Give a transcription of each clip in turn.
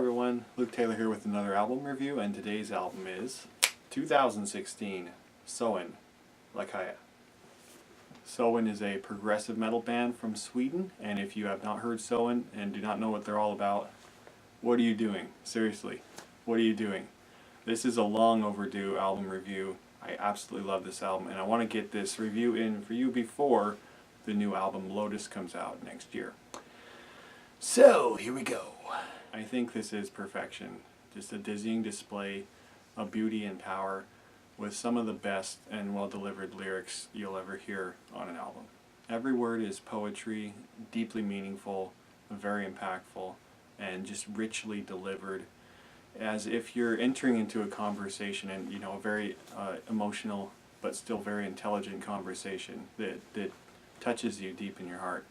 everyone, Luke Taylor here with another album review, and today's album is 2016, Soen Lykaia. Soen is a progressive metal band from Sweden, and if you have not heard Soen and do not know what they're all about, what are you doing? Seriously, what are you doing? This is a long overdue album review. I absolutely love this album, and I want to get this review in for you before the new album Lotus comes out next year. So, here we go. I think this is perfection. Just a dizzying display of beauty and power with some of the best and well-delivered lyrics you'll ever hear on an album. Every word is poetry, deeply meaningful, very impactful, and just richly delivered, as if you're entering into a conversation, and a very emotional but still very intelligent conversation that touches you deep in your heart.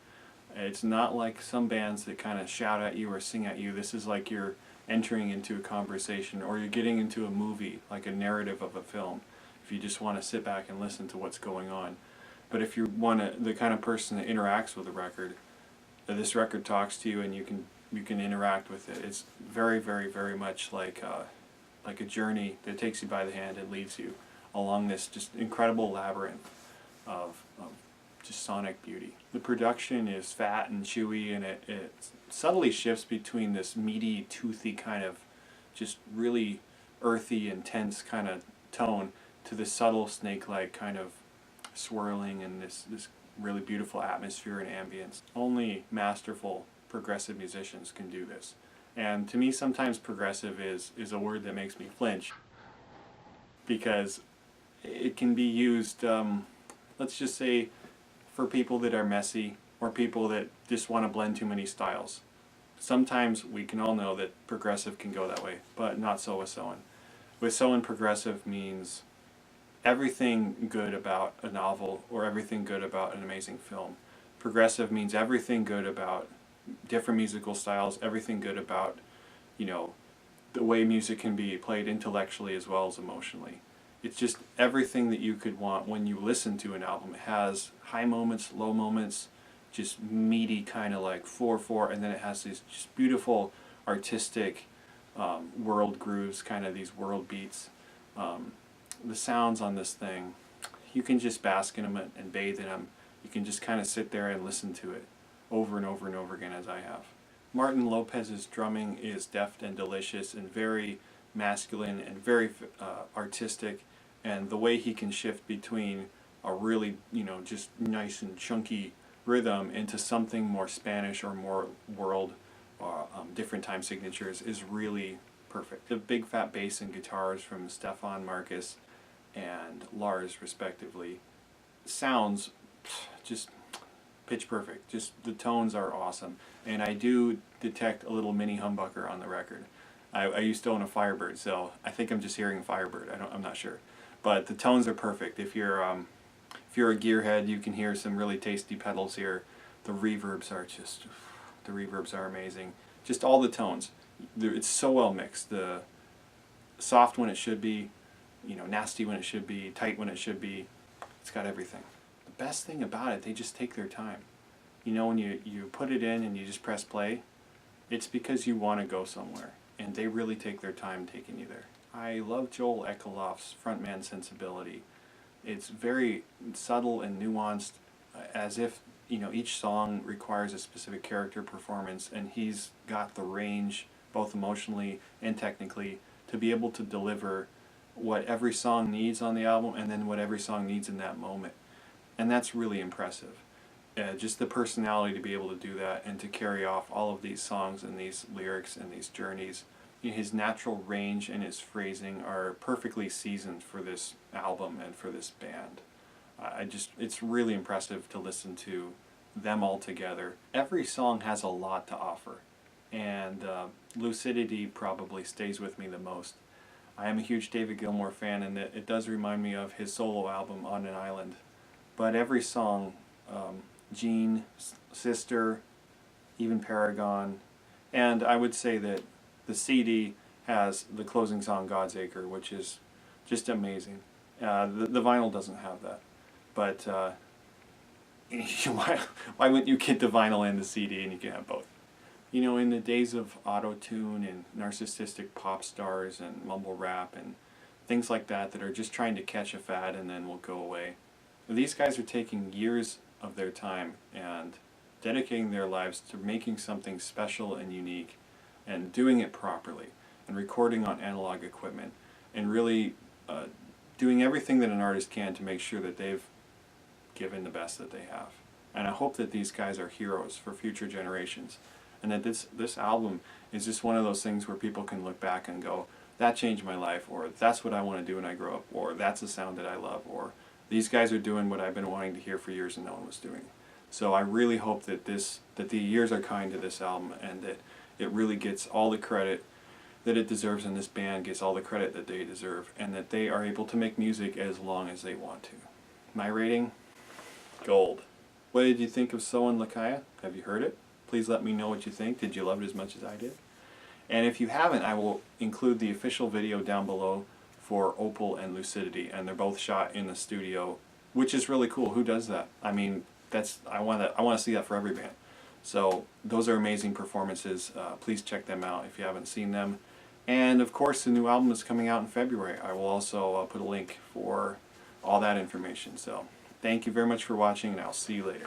It's not like some bands that kind of shout at you or sing at you. This is like you're entering into a conversation, or you're getting into a movie, like a narrative of a film, if you just want to sit back and listen to what's going on. But if you want the kind of person that interacts with the record, this record talks to you and you can interact with it. It's very, very, very much like a journey that takes you by the hand and leads you along this just incredible labyrinth of just sonic beauty. The production is fat and chewy, and it subtly shifts between this meaty, toothy kind of just really earthy, intense kind of tone to this subtle snake-like kind of swirling and this really beautiful atmosphere and ambience. Only masterful progressive musicians can do this. And to me, sometimes progressive is a word that makes me flinch, because it can be used, let's just say, for people that are messy, or people that just want to blend too many styles. Sometimes we can all know that progressive can go that way, but not so with Soen. With Soen, progressive means everything good about a novel or everything good about an amazing film. Progressive means everything good about different musical styles, everything good about, the way music can be played intellectually as well as emotionally. It's just everything that you could want when you listen to an album. It has high moments, low moments, just meaty kind of like 4/4, and then it has these just beautiful artistic world grooves, kind of these world beats. The sounds on this thing, you can just bask in them and bathe in them. You can just kind of sit there and listen to it over and over and over again, as I have. Martin Lopez's drumming is deft and delicious and very masculine and very artistic, and the way he can shift between a really just nice and chunky rhythm into something more Spanish or more world different time signatures is really perfect. The big fat bass and guitars from Stefan, Marcus, and Lars respectively sounds just pitch perfect. Just the tones are awesome, and I do detect a little mini humbucker on the record. I used to own a Firebird, so I think I'm just hearing Firebird. I'm not sure, but the tones are perfect. If you're a gearhead, you can hear some really tasty pedals here. The reverbs are amazing. Just all the tones. It's so well mixed. The soft when it should be, nasty when it should be, tight when it should be. It's got everything. The best thing about it, they just take their time. When you put it in and you just press play, it's because you want to go somewhere. And they really take their time taking you there. I love Joel Ekeloff's frontman sensibility. It's very subtle and nuanced, as if each song requires a specific character performance, and he's got the range, both emotionally and technically, to be able to deliver what every song needs on the album, and then what every song needs in that moment. And that's really impressive. Just the personality to be able to do that and to carry off all of these songs and these lyrics and these journeys. His natural range and his phrasing are perfectly seasoned for this album and for this band. It's really impressive to listen to them all together. Every song has a lot to offer, and Lucidity probably stays with me the most. I am a huge David Gilmour fan, and it does remind me of his solo album On an Island. But every song, Jean, Sister, even Paragon, and I would say that the CD has the closing song God's Acre, which is just amazing. The vinyl doesn't have that, but why wouldn't you get the vinyl and the CD and you can have both? You know, in the days of auto-tune and narcissistic pop stars and mumble rap and things like that that are just trying to catch a fad and then will go away, these guys are taking years of their time and dedicating their lives to making something special and unique and doing it properly and recording on analog equipment and really doing everything that an artist can to make sure that they've given the best that they have. And I hope that these guys are heroes for future generations, and that this album is just one of those things where people can look back and go, that changed my life, or that's what I want to do when I grow up, or that's a sound that I love, or these guys are doing what I've been wanting to hear for years and no one was doing. So I really hope that the years are kind to this album, and that it really gets all the credit that it deserves, and this band gets all the credit that they deserve, and that they are able to make music as long as they want to. My rating? Gold. What did you think of Soen Lykaia? Have you heard it? Please let me know what you think. Did you love it as much as I did? And if you haven't, I will include the official video down below for Opal and Lucidity, and they're both shot in the studio, which is really cool. Who does that? I mean, I want to see that for every band. So those are amazing performances. Please check them out if you haven't seen them. And of course, the new album is coming out in February. I will also put a link for all that information. So thank you very much for watching, and I'll see you later.